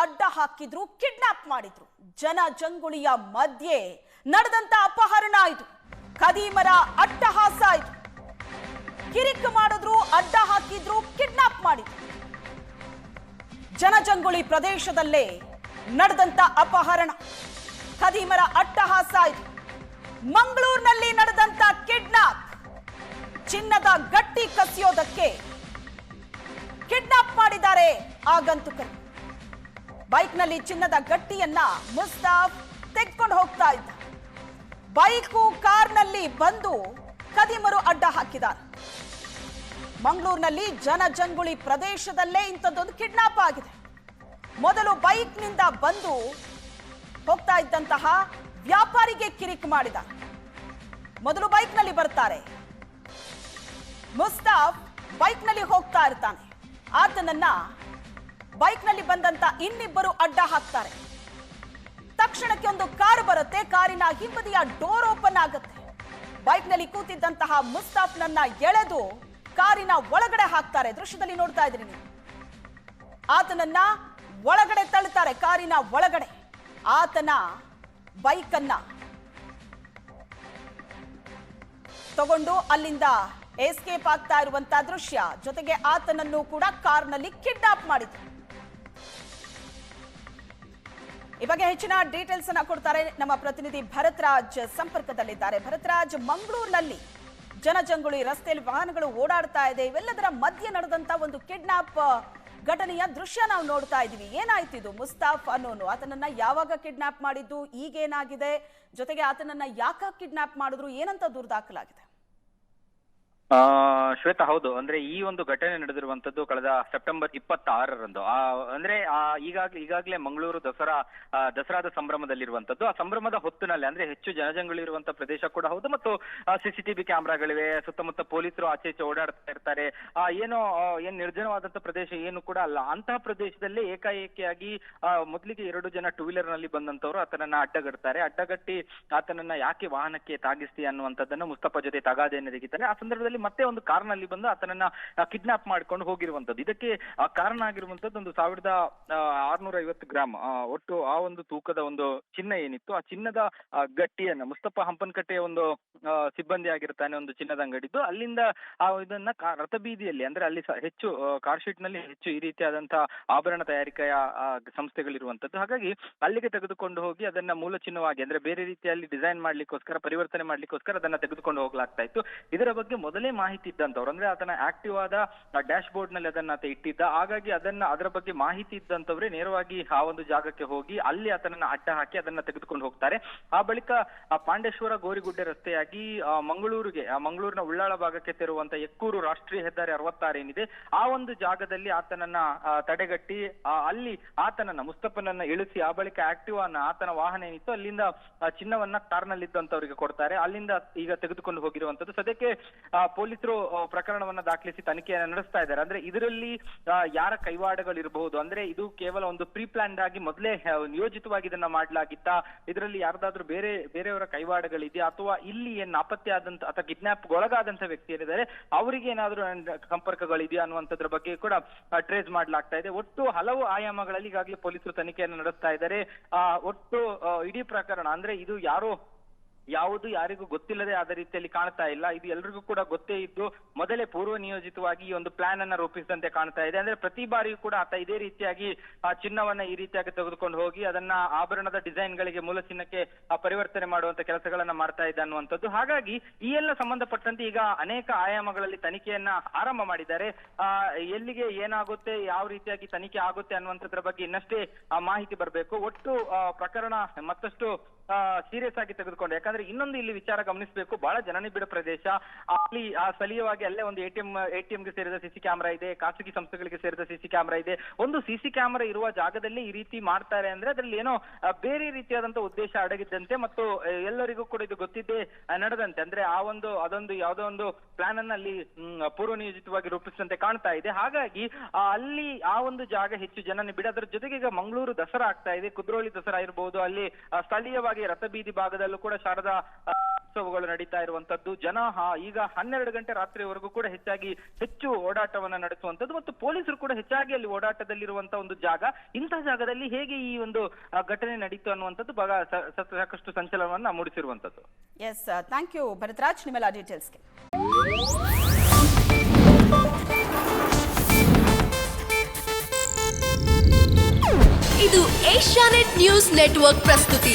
ಅಡ್ಡ ಹಾಕಿದ್ರು, ಕಿಡ್ನಾಪ್ ಮಾಡಿದ್ರು. ಜನಜಂಗುಳಿಯ ಮಧ್ಯೆ ನಡೆದಂತ ಅಪಹರಣ ಇದು. ಖದೀಮರ ಅಟ್ಟಹಾಸ ಇದು. ಕಿರಿಕ್ ಮಾಡಿದ್ರು, ಅಡ್ಡ ಹಾಕಿದ್ರು, ಕಿಡ್ನಾಪ್ ಮಾಡಿದ್ರು. ಜನಜಂಗುಳಿ ಪ್ರದೇಶದಲ್ಲೇ ನಡೆದಂತ ಅಪಹರಣ, ಖದೀಮರ ಅಟ್ಟಹಾಸ ಇದು. ಮಂಗಳೂರಿನಲ್ಲಿ ನಡೆದಂತ ಕಿಡ್ನಾಪ್, ಚಿನ್ನದ ಗಟ್ಟಿ ಕಸಿಯೋದಕ್ಕೆ ಕಿಡ್ನಾಪ್ ಮಾಡಿದ್ದಾರೆ ಆಗಂತುಕರು. ಬೈಕ್ನಲ್ಲಿ ಚಿನ್ನದ ಗಟ್ಟಿಯನ್ನ ಮುಸ್ತಾಫ್ ತೆಗೆದುಕೊಂಡು ಹೋಗ್ತಾ ಇದ್ದ. ಬೈಕು ಕಾರ್ನಲ್ಲಿ ಬಂದು ಖದೀಮರು ಅಡ್ಡ ಹಾಕಿದ್ದಾರೆ. ಮಂಗಳೂರಿನಲ್ಲಿ ಜನಜಂಗುಳಿ ಪ್ರದೇಶದಲ್ಲೇ ಇಂಥದ್ದೊಂದು ಕಿಡ್ನಾಪ್ ಆಗಿದೆ. ಮೊದಲು ಬೈಕ್ನಿಂದ ಬಂದು ಹೋಗ್ತಾ ಇದ್ದಂತಹ ವ್ಯಾಪಾರಿಗೆ ಕಿರಿಕ್ ಮಾಡಿದ. ಮೊದಲು ಬೈಕ್ನಲ್ಲಿ ಬರ್ತಾರೆ, ಮುಸ್ತಾಫ್ ಬೈಕ್ನಲ್ಲಿ ಹೋಗ್ತಾ ಇರ್ತಾನೆ. ಆತನನ್ನ ಬೈಕ್ನಲ್ಲಿ ಬಂದಂತ ಇನ್ನಿಬ್ಬರು ಅಡ್ಡ ಹಾಕ್ತಾರೆ. ತಕ್ಷಣಕ್ಕೆ ಒಂದು ಕಾರು ಬರುತ್ತೆ. ಕಾರಿನ ಹಿಂಬದಿಯ ಡೋರ್ ಓಪನ್ ಆಗುತ್ತೆ. ಬೈಕ್ನಲ್ಲಿ ಕೂತಿದ್ದಂತಹ ಮುಸ್ತಾಫ್ನನ್ನ ಎಳೆದು ಕಾರಿನ ಒಳಗಡೆ ಹಾಕ್ತಾರೆ. ದೃಶ್ಯದಲ್ಲಿ ನೋಡ್ತಾ ಇದ್ರಿ ನೀವು. ಆತನನ್ನ ಒಳಗಡೆ ತಳ್ಳುತ್ತಾರೆ, ಕಾರಿನ ಒಳಗಡೆ. ಆತನ ಬೈಕನ್ನ ತಗೊಂಡು ಅಲ್ಲಿಂದ ಎಸ್ಕೇಪ್ ಆಗ್ತಾ ಇರುವಂತಹ ದೃಶ್ಯ. ಜೊತೆಗೆ ಆತನನ್ನು ಕೂಡ ಕಾರ್ನಲ್ಲಿ ಕಿಡ್ನಾಪ್ ಮಾಡಿದ್ರು. ಈ ಬಗ್ಗೆ ಹೆಚ್ಚಿನ ಡೀಟೇಲ್ಸ್ ಅನ್ನ ಕೊಡ್ತಾರೆ ನಮ್ಮ ಪ್ರತಿನಿಧಿ ಭರತ್ ರಾಜ್ ಸಂಪರ್ಕದಲ್ಲಿದ್ದಾರೆ. ಭರತ್ ರಾಜ್, ಮಂಗಳೂರಿನಲ್ಲಿ ಜನಜಂಗುಳಿ ರಸ್ತೆಯಲ್ಲಿ ವಾಹನಗಳು ಓಡಾಡ್ತಾ ಇದೆ. ಇವೆಲ್ಲದರ ಮಧ್ಯೆ ನಡೆದಂತ ಒಂದು ಕಿಡ್ನಾಪ್ ಘಟನೆಯ ದೃಶ್ಯ ನಾವು ನೋಡ್ತಾ ಇದೀವಿ. ಏನಾಯ್ತು ಇದು? ಮುಸ್ತಾಫ್ ಅನ್ನೋನು ಆತನನ್ನ ಯಾವಾಗ ಕಿಡ್ನಾಪ್ ಮಾಡಿದ್ದು, ಈಗೇನಾಗಿದೆ? ಜೊತೆಗೆ ಆತನನ್ನ ಯಾಕೆ ಕಿಡ್ನಾಪ್ ಮಾಡಿದ್ರು, ಏನಂತ ದೂರು ದಾಖಲಾಗಿದೆ? ಶ್ವೇತಾ, ಹೌದು. ಅಂದ್ರೆ ಈ ಒಂದು ಘಟನೆ ನಡೆದಿರುವಂತದ್ದು ಕಳೆದ ಸೆಪ್ಟೆಂಬರ್ 26ರಂದು. ಅಂದ್ರೆ ಈಗಾಗಲೇ ಮಂಗಳೂರು ದಸರಾದ ಸಂಭ್ರಮದಲ್ಲಿರುವಂತದ್ದು. ಆ ಸಂಭ್ರಮದ ಹೊತ್ತಿನಲ್ಲಿ ಅಂದ್ರೆ ಹೆಚ್ಚು ಜನಜಂಗುಳಿ ಇರುವಂತ ಪ್ರದೇಶ ಕೂಡ ಹೌದು, ಮತ್ತು CCTV ಕ್ಯಾಮ್ರಾಗಳಿವೆ. ಸುತ್ತಮುತ್ತ ಪೊಲೀಸರು ಆಚೆ ಈಚೆ ಓಡಾಡ್ತಾ ಇರ್ತಾರೆ. ಏನ್ ನಿರ್ಜನವಾದಂತ ಪ್ರದೇಶ ಏನು ಕೂಡ ಅಲ್ಲ. ಅಂತಹ ಪ್ರದೇಶದಲ್ಲಿ ಏಕಾಏಕಿಯಾಗಿ ಮೊದಲಿಗೆ 2 ಜನ ಟೂ ವೀಲರ್ ನಲ್ಲಿ ಬಂದಂತವ್ರು ಆತನನ್ನ ಅಡ್ಡಗಡ್ತಾರೆ. ಅಡ್ಡಗಟ್ಟಿ ಆತನನ್ನ ಯಾಕೆ ವಾಹನಕ್ಕೆ ತಾಗಿಸ್ತಿ ಅನ್ನುವಂಥದ್ದನ್ನು ಮುಸ್ತಫಾ ಜೊತೆ ತಗಾದೆಯನ್ನು ತೆಗಿತಾರೆ. ಆ ಸಂದರ್ಭದಲ್ಲಿ ಮತ್ತೆ ಒಂದು ಕಾರ್ನಲ್ಲಿ ಬಂದು ಆತನನ್ನ ಕಿಡ್ನಾಪ್ ಮಾಡ್ಕೊಂಡು ಹೋಗಿರುವಂತದ್ದು. ಇದಕ್ಕೆ ಕಾರಣ ಆಗಿರುವಂತದ್ದು ಒಂದು 1650 ಗ್ರಾಮ್ ಒಟ್ಟು ಆ ಒಂದು ತೂಕದ ಒಂದು ಚಿನ್ನ ಏನಿತ್ತು, ಆ ಚಿನ್ನದ ಗಟ್ಟಿಯನ್ನ ಮುಸ್ತಫಾ ಹಂಪನಕಟ್ಟೆಯ ಒಂದು ಸಿಬ್ಬಂದಿ ಆಗಿರ್ತಾನೆ, ಒಂದು ಚಿನ್ನದ ಅಂಗಡಿದ್ದು. ಅಲ್ಲಿಂದ ಇದನ್ನ ರಥಬೀದಿಯಲ್ಲಿ ಅಂದ್ರೆ ಅಲ್ಲಿ ಹೆಚ್ಚು ಕಾರ್ ಶೀಟ್ ನಲ್ಲಿ ಹೆಚ್ಚು ಈ ರೀತಿಯಾದಂತಹ ಆಭರಣ ತಯಾರಿಕೆಯ ಸಂಸ್ಥೆಗಳಿರುವಂತದ್ದು. ಹಾಗಾಗಿ ಅಲ್ಲಿಗೆ ತೆಗೆದುಕೊಂಡು ಹೋಗಿ ಅದನ್ನ ಮೂಲ ಚಿನ್ನವಾಗಿ ಅಂದ್ರೆ ಬೇರೆ ರೀತಿಯಲ್ಲಿ ಡಿಸೈನ್ ಮಾಡ್ಲಿಕ್ಕೋಸ್ಕರ, ಪರಿವರ್ತನೆ ಮಾಡ್ಲಿಕ್ಕೋಸ್ಕರ ಅದನ್ನ ತೆಗೆದುಕೊಂಡು ಹೋಗ್ಲಾಗ್ತಾ ಇತ್ತು. ಇದರ ಬಗ್ಗೆ ಮೊದಲೇ ಮಾಹಿತಿ ಇದ್ದಂತವ್ರು ಅಂದ್ರೆ ಅದನ್ನ ಆಕ್ಟಿವ್ ಆದ ಡ್ಯಾಶ್ ಬೋರ್ಡ್ ನಲ್ಲಿ ಅದನ್ನ ಇಟ್ಟಿದ್ದ. ಹಾಗಾಗಿ ಅದರ ಬಗ್ಗೆ ಮಾಹಿತಿ ಇದ್ದಂತವ್ರೆ ನೇರವಾಗಿ ಆ ಒಂದು ಜಾಗಕ್ಕೆ ಹೋಗಿ ಅಲ್ಲಿ ಆತನನ್ನ ಅಡ್ಡ ಹಾಕಿ ಅದನ್ನ ತೆಗೆದುಕೊಂಡು ಹೋಗ್ತಾರೆ. ಆ ಬಳಿಕ ಪಾಂಡೇಶ್ವರ ಗೋರಿಗುಡ್ಡೆ ರಸ್ತೆಯಾಗಿ ಮಂಗಳೂರಿನ ಉಳ್ಳಾಳ ಭಾಗಕ್ಕೆ ತೆರುವಂತ ಎಕ್ಕೂರು ರಾಷ್ಟ್ರೀಯ ಹೆದ್ದಾರಿ 66 ಏನಿದೆ, ಆ ಒಂದು ಜಾಗದಲ್ಲಿ ಆತನನ್ನ ತಡೆಗಟ್ಟಿ ಅಲ್ಲಿ ಆತನನ್ನ ಮುಸ್ತಫನನ್ನ ಇಳಿಸಿ ಆ ಬಳಿಕ ಆತನ ವಾಹನ ಏನಿತ್ತು ಅಲ್ಲಿಂದ ಚಿನ್ನವನ್ನ ಕಾರ್ನಲ್ಲಿದ್ದಂತವರಿಗೆ ಕೊಡ್ತಾರೆ. ಅಲ್ಲಿಂದ ಈಗ ತೆಗೆದುಕೊಂಡು ಹೋಗಿರುವಂತದ್ದು. ಸದ್ಯಕ್ಕೆ ಪೊಲೀಸರು ಪ್ರಕರಣವನ್ನ ದಾಖಲಿಸಿ ತನಿಖೆಯನ್ನು ನಡೆಸ್ತಾ ಇದ್ದಾರೆ. ಅಂದ್ರೆ ಇದರಲ್ಲಿ ಯಾರ ಕೈವಾಡಗಳಿರಬಹುದು, ಅಂದ್ರೆ ಇದು ಕೇವಲ ಒಂದು ಪ್ರೀ ಪ್ಲಾನ್ಡ್ ಆಗಿ ಮೊದಲೇ ನಿಯೋಜಿತವಾಗಿ ಇದನ್ನ ಮಾಡಲಾಗಿತ್ತ, ಇದರಲ್ಲಿ ಯಾರ್ದಾದ್ರೂ ಬೇರೆಯವರ ಕೈವಾಡಗಳಿದೆಯಾ, ಅಥವಾ ಇಲ್ಲಿ ಏನ್ ನಾಪತ್ತೆ ಆದಂತ ಅಥವಾ ಕಿಡ್ನಾಪ್ ಒಳಗಾದಂತ ವ್ಯಕ್ತಿ ಏನಿದ್ದಾರೆ ಅವರಿಗೆ ಏನಾದ್ರೂ ಸಂಪರ್ಕಗಳಿದೆಯಾ ಅನ್ನುವಂಥದ್ರ ಬಗ್ಗೆ ಕೂಡ ಟ್ರೇಸ್ ಮಾಡ್ಲಾಗ್ತಾ ಇದೆ. ಒಟ್ಟು ಹಲವು ಆಯಾಮಗಳಲ್ಲಿ ಈಗಾಗಲೇ ಪೊಲೀಸರು ತನಿಖೆಯನ್ನು ನಡೆಸ್ತಾ ಇದ್ದಾರೆ. ಒಟ್ಟು ಇಡೀ ಪ್ರಕರಣ ಅಂದ್ರೆ ಇದು ಯಾವುದು ಯಾರಿಗೂ ಗೊತ್ತಿಲ್ಲದೆ ಆದ ರೀತಿಯಲ್ಲಿ ಕಾಣ್ತಾ ಇಲ್ಲ. ಇದು ಎಲ್ರಿಗೂ ಕೂಡ ಗೊತ್ತೇ ಇದ್ದು ಮೊದಲೇ ಪೂರ್ವ ನಿಯೋಜಿತವಾಗಿ ಈ ಒಂದು ಪ್ಲಾನ್ ಅನ್ನ ರೂಪಿಸಿದಂತೆ ಕಾಣ್ತಾ ಇದೆ. ಅಂದ್ರೆ ಪ್ರತಿ ಬಾರಿಯೂ ಕೂಡ ಆತ ಇದೇ ರೀತಿಯಾಗಿ ಚಿನ್ನವನ್ನ ಈ ರೀತಿಯಾಗಿ ತೆಗೆದುಕೊಂಡು ಹೋಗಿ ಅದನ್ನ ಆಭರಣದ ಡಿಸೈನ್ ಗಳಿಗೆ ಮೂಲ ಚಿನ್ನಕ್ಕೆ ಪರಿವರ್ತನೆ ಮಾಡುವಂತ ಕೆಲಸಗಳನ್ನ ಮಾಡ್ತಾ ಇದ್ದ ಅನ್ನುವಂಥದ್ದು. ಹಾಗಾಗಿ ಈ ಎಲ್ಲ ಸಂಬಂಧಪಟ್ಟಂತೆ ಈಗ ಅನೇಕ ಆಯಾಮಗಳಲ್ಲಿ ತನಿಖೆಯನ್ನ ಆರಂಭ ಮಾಡಿದ್ದಾರೆ. ಎಲ್ಲಿಗೆ ಏನಾಗುತ್ತೆ, ಯಾವ ರೀತಿಯಾಗಿ ತನಿಖೆ ಆಗುತ್ತೆ ಅನ್ನುವಂಥದ್ರ ಬಗ್ಗೆ ಇನ್ನಷ್ಟೇ ಮಾಹಿತಿ ಬರಬೇಕು. ಒಟ್ಟು ಪ್ರಕರಣ ಮತ್ತಷ್ಟು ಸೀರಿಯಸ್ ಆಗಿ ತೆಗೆದುಕೊಂಡು, ಯಾಕಂದ್ರೆ ಇನ್ನೊಂದು ಇಲ್ಲಿ ವಿಚಾರ ಗಮನಿಸಬೇಕು, ಬಹಳ ಜನನಿಬಿಡ ಪ್ರದೇಶ. ಅಲ್ಲಿ ಸ್ಥಳೀಯವಾಗಿ ಅಲ್ಲೇ ಒಂದು ಎಟಿಎಂಗೆ ಸೇರಿದ ಸಿಸಿ ಕ್ಯಾಮೆರಾ ಇದೆ, ಖಾಸಗಿ ಸಂಸ್ಥೆಗಳಿಗೆ ಸೇರಿದ ಸಿಸಿ ಕ್ಯಾಮೆರಾ ಇದೆ. ಒಂದು ಸಿಸಿ ಕ್ಯಾಮೆರಾ ಇರುವ ಜಾಗದಲ್ಲಿ ಈ ರೀತಿ ಮಾಡ್ತಾರೆ ಅಂದ್ರೆ ಅದ್ರಲ್ಲಿ ಏನೋ ಬೇರೆ ರೀತಿಯಾದಂತ ಉದ್ದೇಶ ಅಡಗಿದ್ದಂತೆ ಮತ್ತು ಎಲ್ಲರಿಗೂ ಕೂಡ ಇದು ಗೊತ್ತಿದ್ದೇ ನಡೆದಂತೆ. ಅಂದ್ರೆ ಅದೊಂದು ಯಾವುದೋ ಒಂದು ಪ್ಲಾನ್ ಅನ್ನ ಅಲ್ಲಿ ಪೂರ್ವ ನಿಯೋಜಿತವಾಗಿ ರೂಪಿಸಿದಂತೆ ಕಾಣ್ತಾ ಇದೆ. ಹಾಗಾಗಿ ಅಲ್ಲಿ ಆ ಒಂದು ಜಾಗ ಹೆಚ್ಚು ಜನನಿಬಿಡ. ಅದರ ಜೊತೆಗೆ ಈಗ ಮಂಗಳೂರು ದಸರಾ ಆಗ್ತಾ ಇದೆ, ಕುದ್ರೋಳಿ ದಸರಾ ಇರಬಹುದು, ಅಲ್ಲಿ ಸ್ಥಳೀಯವಾಗಿ ರಥಬೀದಿ ಭಾಗದಲ್ಲೂ ಕೂಡ ಶಾರದಾ ಉತ್ಸವಗಳು ನಡೀತಾ ಇರುವಂತದ್ದು. ಜನ ಈಗ 12 ಗಂಟೆ ರಾತ್ರಿವರೆಗೂ ಕೂಡ ಹೆಚ್ಚು ಓಡಾಟವನ್ನ ನಡೆಸುವಂತದ್ದು ಮತ್ತು ಪೊಲೀಸರು ಕೂಡ ಹೆಚ್ಚಾಗಿ ಅಲ್ಲಿ ಓಡಾಟದಲ್ಲಿರುವಂತಹ ಒಂದು ಜಾಗ. ಇಂತಹ ಜಾಗದಲ್ಲಿ ಹೇಗೆ ಈ ಒಂದು ಘಟನೆ ನಡೀತು ಅನ್ನುವಂಥದ್ದು ಸಾಕಷ್ಟು ಸಂಚಲನವನ್ನ ಮೂಡಿಸಿರುವಂತದ್ದು. ಎಸ್, ಥ್ಯಾಂಕ್ ಯು ಭರತರಾಜ್ ನಿಮ್ಮೆಲ್ಲ ಡೀಟೇಲ್ಸ್ಗೆ. ಇದು ಏಷ್ಯಾನೆಟ್ ನ್ಯೂಸ್ ನೆಟ್ವರ್ಕ್ ಪ್ರಸ್ತುತಿ.